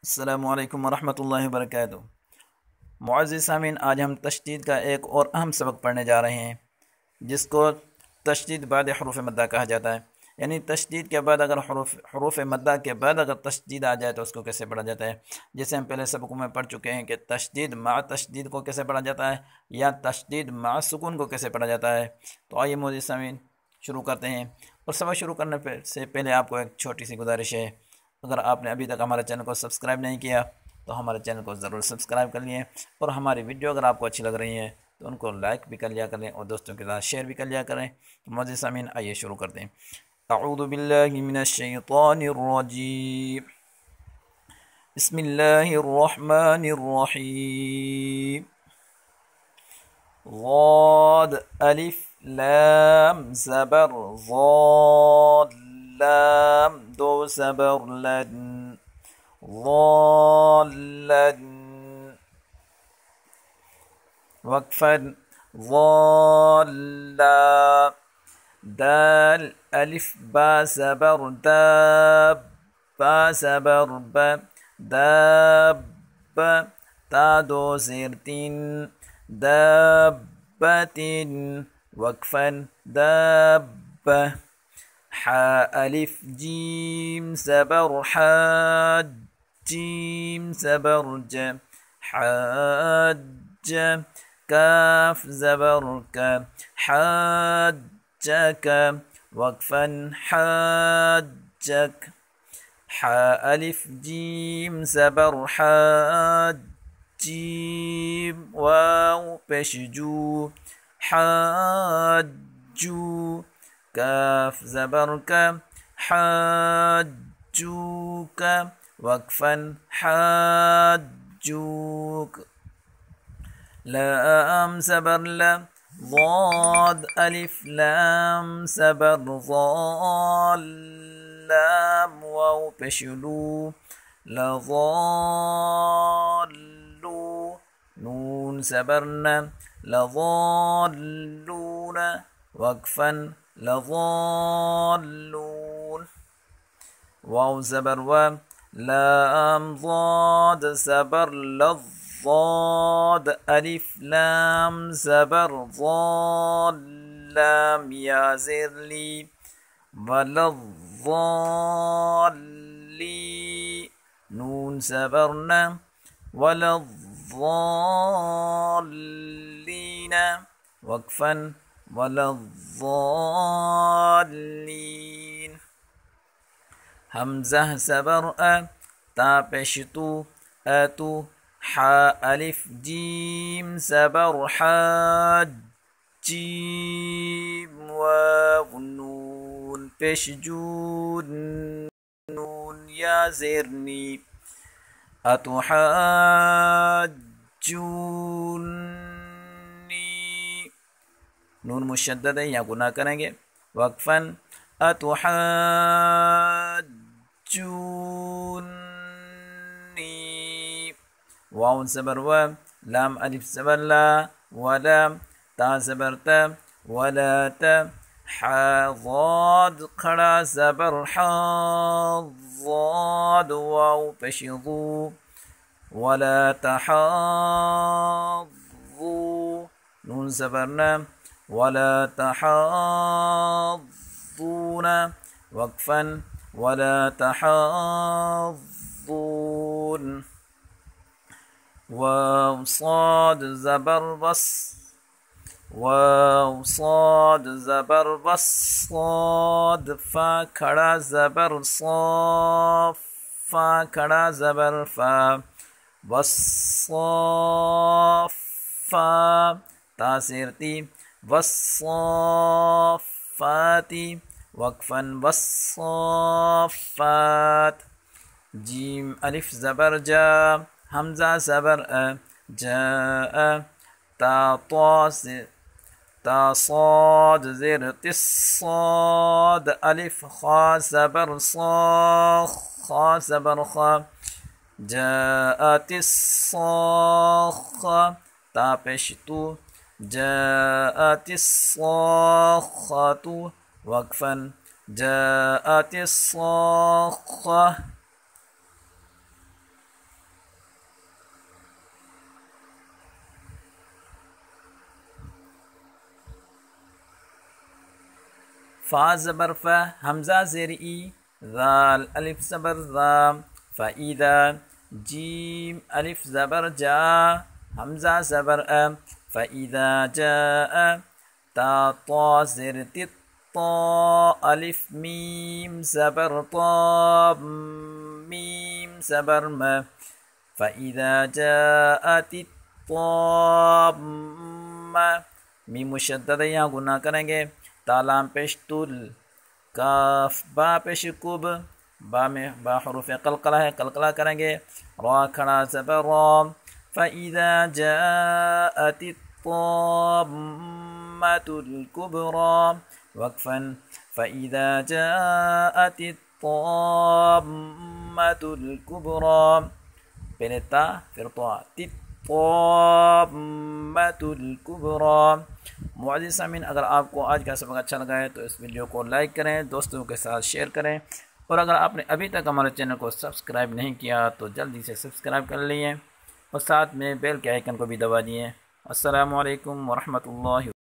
अस्सलामुअलैकुम वरहमतुल्लाहि वबरकातुहू। मुअज़्ज़िज़ सामीन, आज हम तशदीद का एक और अहम सबक पढ़ने जा रहे हैं जिसको तशदीद बाद हरूफ मद्दा कहा जाता है। यानी तशदीद के बाद अगर हरूफ मद्दा के बाद अगर तशदीद आ जाए तो उसको कैसे पढ़ा जाता है। जैसे हम पहले सबकों में पढ़ चुके हैं कि तशदीद मा तशदीद को कैसे पढ़ा जाता है या तशदीद मा सुकून को कैसे पढ़ा जाता है। तो आइए मुअज़्ज़िज़ सामीन शुरू करते हैं। और सबक शुरू करने से पहले आपको एक छोटी सी गुजारिश है, अगर आपने अभी तक हमारे चैनल को सब्सक्राइब नहीं किया तो हमारे चैनल को ज़रूर सब्सक्राइब कर लिए, और हमारी वीडियो अगर आपको अच्छी लग रही है तो उनको लाइक भी कर लिया करें और दोस्तों के साथ शेयर भी कर लिया करें। तो मुअज़्ज़िज़ सामीन, आइए शुरू करते हैं। अऊज़ु बिल्लाहि मिनश शैतानिर रजीम, बिस्मिल्लाहिर रहमानिर रहीम। ज़ाद अलिफ लाम ज़बर ज़ाद लाम दो ज़बर लन ज़ालन वक्फन ज़ाला दाल अलिफ बा ज़बर दाब बा ज़बर ब दाब ता दो ज़ेर तीन दाब्बतिन वक्फन दाब्ब हा अलिफ जीम ज़बर हाज जीम ज़बर ज हाज काफ ज़बर का हाजक वक्फन हाजक हा अलिफ जीम ज़बर हाज जीम वाव पेश जू हाजू काफ ज़बर का हाजूक वक्फन हाजूक लाम ज़बर ला ज़ाद अलिफ लाम ज़बर ज़ाल लाम वाव पेश लू लज़ालू नून ज़बरना लज़ालून वक्फन लज़ालून वाव ज़बर व लाम ज़ाद ज़बर लज़ाद अलिफ लाम ज़बर ज़ाल लाम या ज़ेर ली वलज़ाली नून ज़बरना वलज़ालीन वक्फन वलज़ालीन हमज़ा ज़बर अ ता पेश तू अतु हा अलिफ जीम ज़बर हाज जीम वाव नून पेश जू नून या ज़ेरनी अतुहाज्जूनी नून मुशद्दद है, यहाँ गुना करेंगे वक्फन अतुहाज्जूनी वाव ज़बर व लाम अलिफ ज़बर ला वला ता ज़बर ता वला ता हा ज़ाद खड़ा ज़बर हा ज़ाद वाव पेश ज़ू वला तहाज़्ज़ू नून ज़बरना वला तहाज़्ज़ून वक्फन वला तहाज़्ज़ून वाव साद ज़बर बस वाव साद ज़बर बस साद फा खड़ा ज़बर साफ फा खड़ा ज़बर फा वस्साफ़ा तासीरती वस्साफ़ाती वक्फन वस्साफ़ात जीम अलिफ ज़बर जा हमज़ा ज़बर अ जा ता साद ज़ेर तिस्साद अलिफ खा ज़बर सा खा ज़बर खा जाअतिस्साख़्ख़ा ता पेश तू जाअतिस्साख़्ख़तु वक्फन जाअतिस्साख़्ख़ा फ़ा ज़बर फ़, हमज़ा ज़ेर ई, ज़ाल अलिफ ज़बर ज़ा, फ़इज़ा, जीम अलिफ ज़बर जा, हमज़ा ज़बर अ, फ़इज़ा जाअ, ता ता ज़ेर ति, ता अलिफ मीम ज़बर ता, मीम ज़बर म, फ़इज़ा जाअत त्ताम्मा, मीम मुशद्दद है, यहाँ गुना करेंगे। तालाम पेश तुल, काफ बा पेश कुब, बा में बा हरूफ कलकला है, कलकला करेंगे। रा खड़ा ज़बर रा, फ़इज़ा जाअत त्ताम्मतुल कुबरा, वक्फ़न, फ़इज़ा जाअत त्ताम्मतुल कुबरा, पहले ता फिर तो तित्ताम्मतुल कुबरा। मुअज़्ज़िज़ सामीन, अगर आपको आज का सबक अच्छा लगा है तो इस वीडियो को लाइक करें, दोस्तों के साथ शेयर करें, और अगर आपने अभी तक हमारे चैनल को सब्सक्राइब नहीं किया तो जल्दी से सब्सक्राइब कर लीजिए और साथ में बेल के आइकन को भी दबा दिए। अस्सलामु अलैकुम वरहमतुल्लाहि।